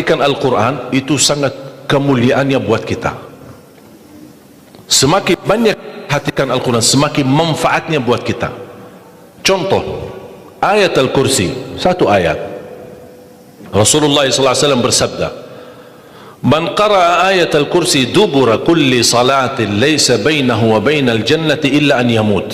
memperhatikan Al-Quran, itu sangat kemuliaannya buat kita. Semakin banyak perhatikan Al-Quran, semakin manfaatnya buat kita. Contoh, ayat Al-Kursi, satu ayat. Rasulullah SAW bersabda, "Man qara'a ayat Al-Kursi dubura kulli salatin laysa bainahu wa bainal jannati illa an yamut."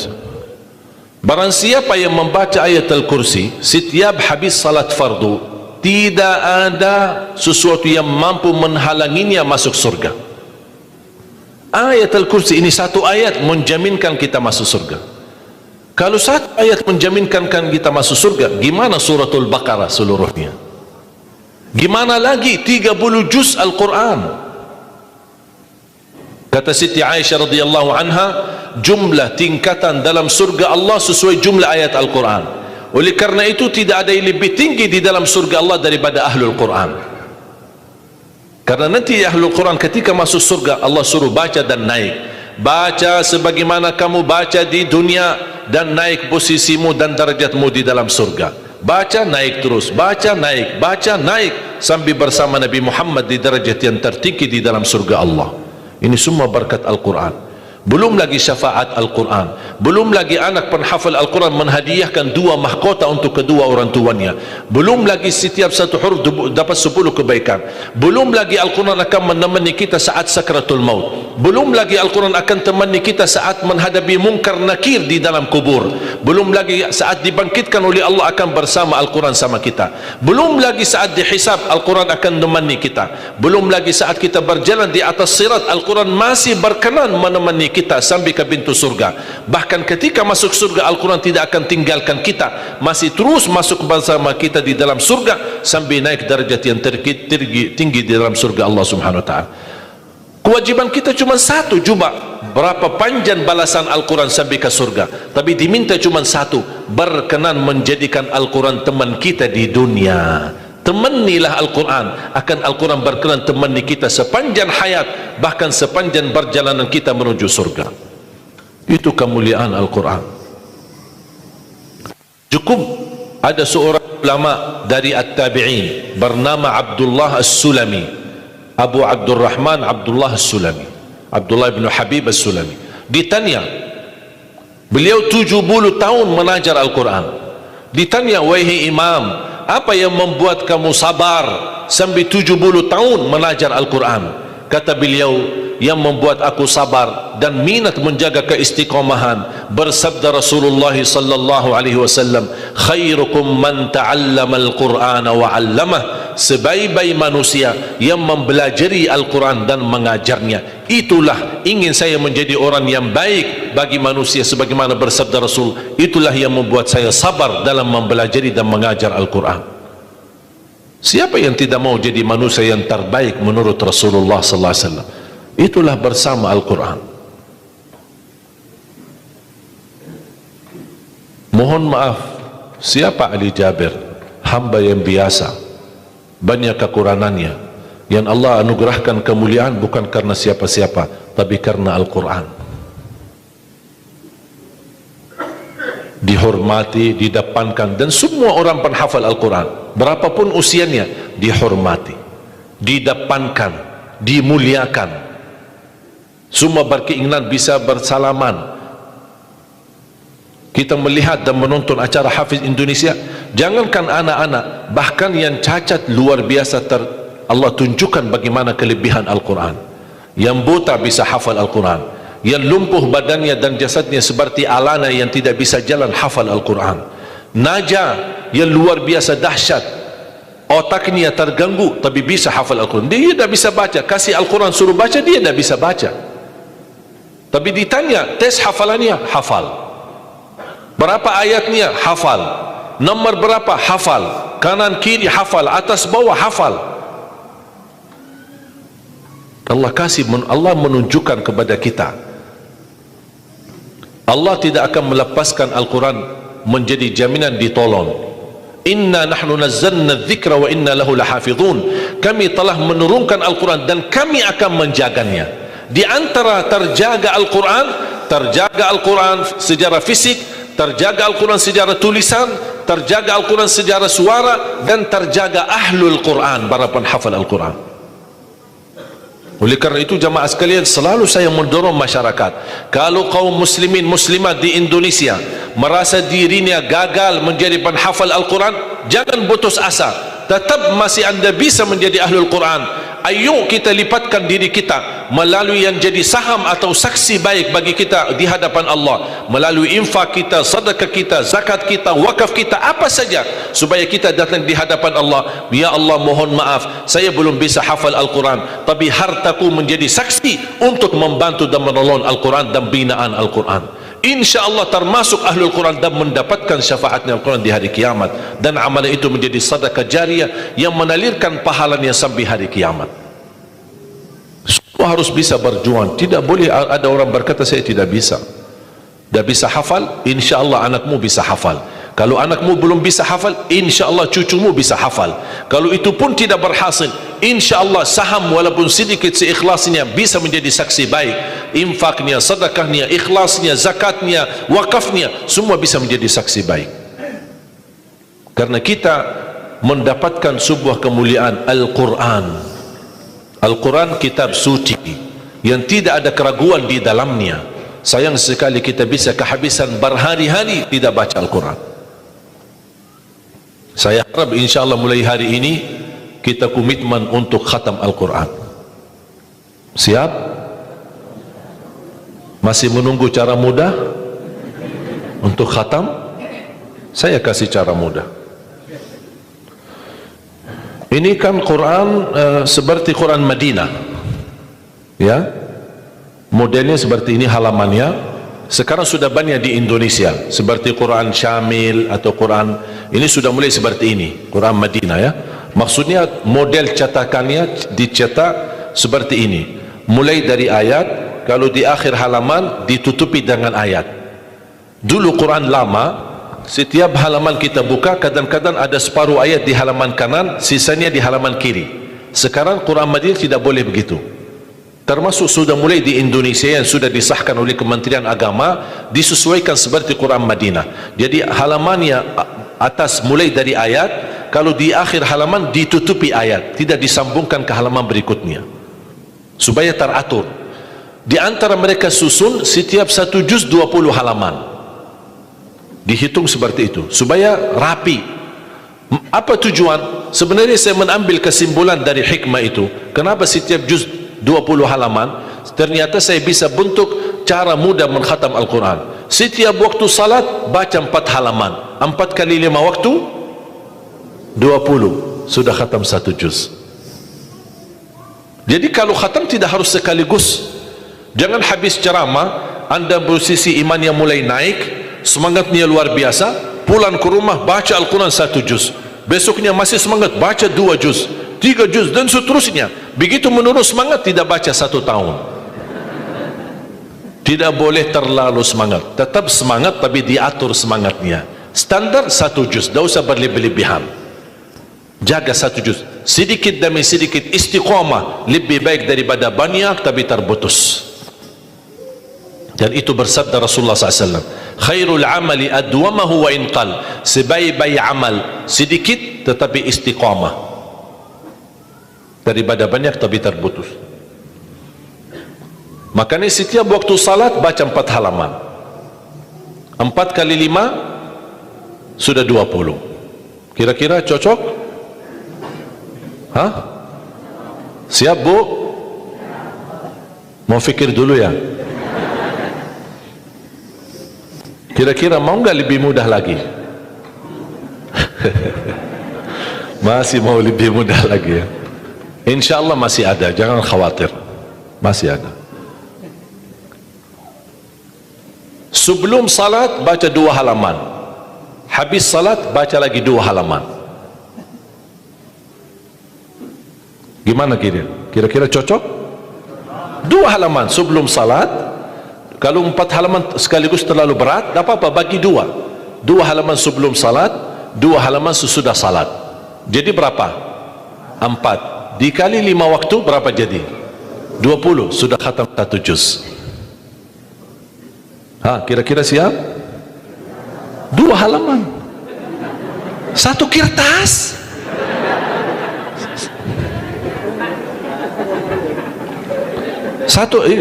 Barang siapa yang membaca ayat Al-Kursi setiap habis salat fardu, tidak ada sesuatu yang mampu menghalanginya masuk surga. Ayat Al-Kursi ini satu ayat menjaminkan kita masuk surga. Kalau satu ayat menjaminkan kita masuk surga, gimana suratul Baqarah seluruhnya? Gimana lagi 30 juz Al-Quran? Kata Siti Aisyah radhiyallahu anha, jumlah tingkatan dalam surga Allah sesuai jumlah ayat Al-Quran. Oleh karena itu tidak ada yang lebih tinggi di dalam surga Allah daripada Ahlul Quran. Karena nanti Ahlul Quran ketika masuk surga, Allah suruh baca dan naik. Baca sebagaimana kamu baca di dunia, dan naik posisimu dan darajatmu di dalam surga. Baca naik terus, baca naik sampai bersama Nabi Muhammad di darajat yang tertinggi di dalam surga Allah. Ini semua berkat Al-Quran. Belum lagi syafaat Al-Quran, belum lagi anak penghafal Al-Quran menghadiahkan 2 mahkota untuk kedua orang tuanya, belum lagi setiap satu huruf dapat 10 kebaikan, belum lagi Al-Quran akan menemani kita saat sakratul maut, belum lagi Al-Quran akan temani kita saat menghadapi mungkar nakir di dalam kubur, belum lagi saat dibangkitkan oleh Allah akan bersama Al-Quran sama kita, belum lagi saat dihisab Al-Quran akan menemani kita, belum lagi saat kita berjalan di atas sirat Al-Quran masih berkenan menemani kita sampai ke pintu surga. Bahkan ketika masuk surga Al-Quran tidak akan tinggalkan kita, masih terus masuk bersama kita di dalam surga sampai naik darjat yang tinggi di dalam surga Allah Subhanahu wa ta'ala. Kewajiban kita cuma satu, coba berapa panjang balasan Al-Quran sampai ke surga, tapi diminta cuma satu, berkenan menjadikan Al-Quran teman kita di dunia. Temanilah Al-Quran, akan Al-Quran berkenan temani kita sepanjang hayat, bahkan sepanjang perjalanan kita menuju surga. Itu kemuliaan Al-Quran. Cukup ada seorang ulama dari At-Tabi'in bernama Abdullah As-Sulami, Abu Abdurrahman Abdullah As-Sulami, Abdullah bin Habib As-Sulami. Ditanya, beliau 70 tahun mengajar Al-Quran. Ditanya, wahai imam, apa yang membuat kamu sabar sampai 70 tahun mengajar Al-Quran? Kata beliau, yang membuat aku sabar dan minat menjaga keistiqomahan, bersabda Rasulullah sallallahu alaihi wasallam, khairukum man ta'allama al-Qur'ana wa 'allamah, sebaik-baik manusia yang mempelajari Al-Quran dan mengajarnya. Itulah ingin saya menjadi orang yang baik bagi manusia, sebagaimana bersabda Rasul, itulah yang membuat saya sabar dalam mempelajari dan mengajar Al-Quran. Siapa yang tidak mau jadi manusia yang terbaik menurut Rasulullah sallallahu alaihi wasallam? Itulah bersama Al-Quran. Mohon maaf, siapa Ali Jabir? Hamba yang biasa, banyak kekurangannya, yang Allah anugerahkan kemuliaan bukan karena siapa-siapa, tapi karena Al-Quran. Dihormati, didepankan, dan semua orang penghafal Al-Quran berapapun usianya dihormati, didepankan, dimuliakan. Semua berkeinginan bisa bersalaman. Kita melihat dan menonton acara Hafiz Indonesia, jangankan anak-anak, bahkan yang cacat luar biasa Allah tunjukkan bagaimana kelebihan Al-Quran. Yang buta bisa hafal Al-Quran, yang lumpuh badannya dan jasadnya seperti alana yang tidak bisa jalan hafal Al-Quran. Naja yang luar biasa dahsyat, otaknya terganggu tapi bisa hafal Al-Quran. Dia tidak bisa baca, kasih Al-Quran suruh baca, dia tidak bisa baca. Tapi ditanya tes hafalannya, hafal. Berapa ayatnya? Hafal. Nomor berapa? Hafal. Kanan kiri hafal, atas bawah hafal. Allah menunjukkan kepada kita, Allah tidak akan melepaskan Al-Quran menjadi jaminan ditolong. Inna nahnu nazzalna dzikra wa inna lahu lahafizun. Kami telah menurunkan Al-Quran dan kami akan menjaganya. Di antara terjaga Al-Quran secara fisik terjaga Al-Quran secara tulisan, terjaga Al-Quran secara suara, dan terjaga ahlul Quran, para penghafal Al-Quran. Oleh kerana itu jamaah sekalian, selalu saya mendorong masyarakat, kalau kaum muslimin muslimat di Indonesia merasa dirinya gagal menjadi penghafal Al-Quran, jangan putus asa, tetap masih anda bisa menjadi ahlul Quran. Ayo kita lipatkan diri kita melalui yang jadi saham atau saksi baik bagi kita di hadapan Allah, melalui infak kita, sedekah kita, zakat kita, wakaf kita, apa saja, supaya kita datang di hadapan Allah. Ya Allah, mohon maaf, saya belum bisa hafal Al-Quran, tapi hartaku menjadi saksi untuk membantu dan menolong Al-Quran dan binaan Al-Quran. InsyaAllah termasuk ahlul Quran dan mendapatkan syafaatnya Al-Quran di hari kiamat, dan amalan itu menjadi sedekah jariah yang menalirkan pahalanya sampai hari kiamat. Semua harus bisa berjuang. Tidak boleh ada orang berkata saya tidak bisa hafal. InsyaAllah anakmu bisa hafal. Kalau anakmu belum bisa hafal, InsyaAllah cucumu bisa hafal. Kalau itu pun tidak berhasil, InsyaAllah saham walaupun sedikit seikhlasnya bisa menjadi saksi baik. Infaknya, sedekahnya, ikhlasnya, zakatnya, wakafnya, semua bisa menjadi saksi baik. Karena kita mendapatkan sebuah kemuliaan Al-Quran. Al-Quran kitab suci yang tidak ada keraguan di dalamnya. Sayang sekali kita bisa kehabisan berhari-hari tidak baca Al-Quran. Saya harap insyaAllah mulai hari ini kita komitmen untuk khatam Al-Quran. Siap? Masih menunggu cara mudah untuk khatam? Saya kasih cara mudah. Ini kan Quran seperti Quran Madinah, ya, modelnya seperti ini halamannya. Sekarang sudah banyak di Indonesia seperti Quran Syamil atau Quran ini sudah mulai seperti ini, Quran Madinah, ya. Maksudnya model cetakannya dicetak seperti ini, mulai dari ayat, kalau di akhir halaman ditutupi dengan ayat. Dulu Quran lama, setiap halaman kita buka kadang-kadang ada separuh ayat di halaman kanan, sisanya di halaman kiri. Sekarang Quran Madinah tidak boleh begitu. Termasuk sudah mulai di Indonesia yang sudah disahkan oleh Kementerian Agama, disesuaikan seperti Quran Madinah. Jadi halamannya atas mulai dari ayat, kalau di akhir halaman ditutupi ayat, tidak disambungkan ke halaman berikutnya, supaya teratur. Di antara mereka susun setiap satu juz 20 halaman, dihitung seperti itu supaya rapi. Apa tujuan? Sebenarnya saya mengambil kesimpulan dari hikmah itu. Kenapa setiap juz 20 halaman? Ternyata saya bisa bentuk cara mudah mengkhatam Al-Quran. Setiap waktu salat baca 4 halaman, 4 kali 5 waktu 20, sudah khatam 1 juz. Jadi kalau khatam tidak harus sekaligus. Jangan habis ceramah anda posisi iman yang mulai naik, semangatnya luar biasa, pulang ke rumah baca Al-Quran 1 juz, besoknya masih semangat baca 2 juz, 3 juz, dan seterusnya. Begitu menurun semangat, tidak baca 1 tahun. Tidak boleh terlalu semangat, tetap semangat tapi diatur semangatnya. Standar 1 juz, tidak usah berlebih-lebihan. Jaga 1 juz, sedikit demi sedikit, istiqamah lebih baik daripada banyak tapi terputus. Dan itu bersabda Rasulullah SAW, khairul amali adwamahu wa inqal, sebaik-baik amal sedikit tetapi istiqamah daripada banyak tapi terputus. Makanya setiap waktu salat baca 4 halaman, 4 kali 5 sudah 20. Kira-kira cocok? Hah? Siap bu? Mau fikir dulu ya? Kira-kira mau nggak lebih mudah lagi? Masih mau lebih mudah lagi ya? Insya Allah masih ada, jangan khawatir, masih ada. Sebelum salat baca 2 halaman, habis salat baca lagi 2 halaman. Gimana kira-kira cocok? 2 halaman sebelum salat. Kalau 4 halaman sekaligus terlalu berat, tak apa-apa, bagi 2 halaman sebelum salat, 2 halaman sesudah salat. Jadi berapa? 4 dikali 5 waktu berapa jadi? 20, sudah khatam 1 juz. Kira-kira siap? 2 halaman, 1 kertas.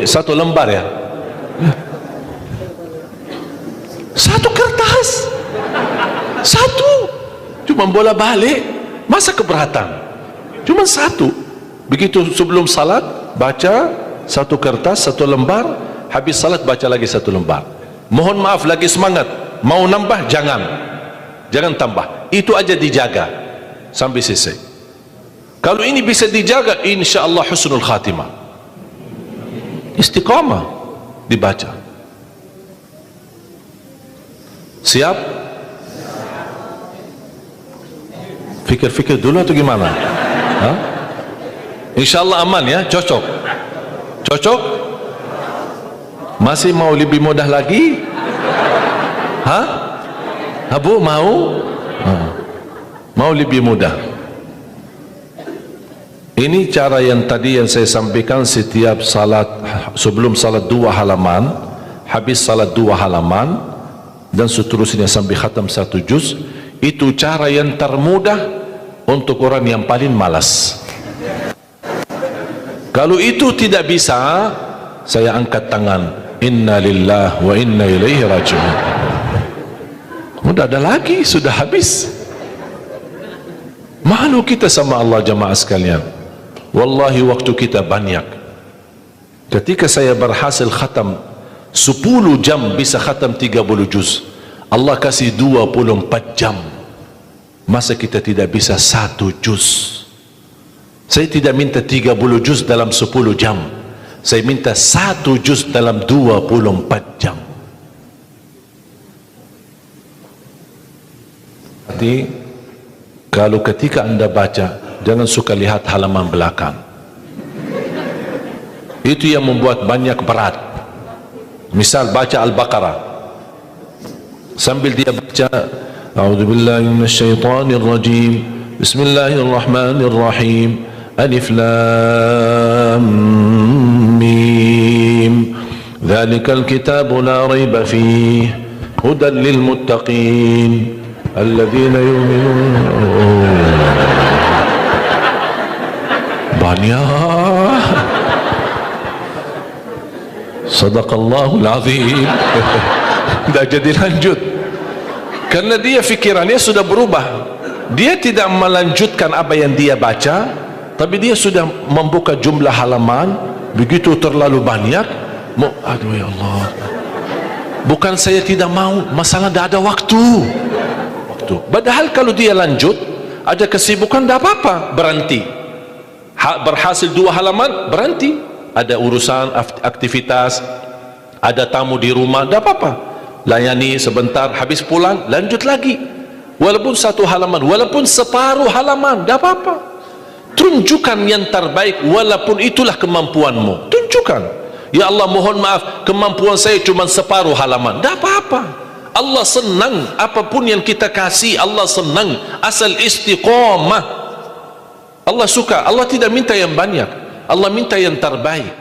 Satu lembar ya, 1 kertas, 1, cuma bola balik, masa keberatan, cuma 1. Begitu sebelum salat baca 1 kertas, 1 lembar, habis salat baca lagi 1 lembar. Mohon maaf, lagi semangat, mau nambah jangan tambah, itu aja dijaga sampai selesai. Kalau ini bisa dijaga, insya-Allah husnul khatimah, istiqamah dibaca. Siap? Fikir-fikir dulu atau gimana? InsyaAllah aman ya, cocok? Masih mau lebih mudah lagi? Bu, mau lebih mudah. Ini cara yang tadi yang saya sampaikan, setiap salat, sebelum salat 2 halaman, habis salat 2 halaman, dan seterusnya sampai khatam 1 juz. Itu cara yang termudah untuk orang yang paling malas. Kalau itu tidak bisa, saya angkat tangan, inna lillahi wa inna ilaihi raji'un. Sudah ada lagi, sudah habis. Malu kita sama Allah jamaah sekalian. Wallahi waktu kita banyak. Ketika saya berhasil khatam 10 jam bisa khatam 30 juz, Allah kasih 24 jam, masa kita tidak bisa 1 juz? Saya tidak minta 30 juz dalam 10 jam, saya minta 1 juz dalam 24 jam. Jadi kalau ketika anda baca, jangan suka lihat halaman belakang. Itu yang membuat banyak berat. Misal baca Al-Baqarah, sambil dia baca a'udzubillahi minasyaitonir rajim, bismillahirrahmanirrahim, alif lam mim, dzalikal kitabu la raiba fihi hudan lil muttaqin alladzina yu'minuna. Banyak. Sadaqallahul azim. Tidak jadi lanjut karena dia fikirannya sudah berubah. Dia tidak melanjutkan apa yang dia baca, tapi dia sudah membuka jumlah halaman begitu terlalu banyak. Aduh ya Allah, bukan saya tidak mau, masalah tidak ada waktu. Padahal kalau dia lanjut, ada kesibukan, tidak apa-apa, berhenti. Berhasil 2 halaman, berhenti. Ada urusan aktivitas, ada tamu di rumah, tidak apa-apa, layani sebentar, habis pulang lanjut lagi. Walaupun 1 halaman, walaupun separuh halaman, tidak apa-apa. Tunjukkan yang terbaik, walaupun itulah kemampuanmu. Tunjukkan, ya Allah mohon maaf, kemampuan saya cuma separuh halaman, tidak apa-apa. Allah senang apapun yang kita kasih, Allah senang asal istiqamah. Allah suka, Allah tidak minta yang banyak, Allah minta yang terbaik.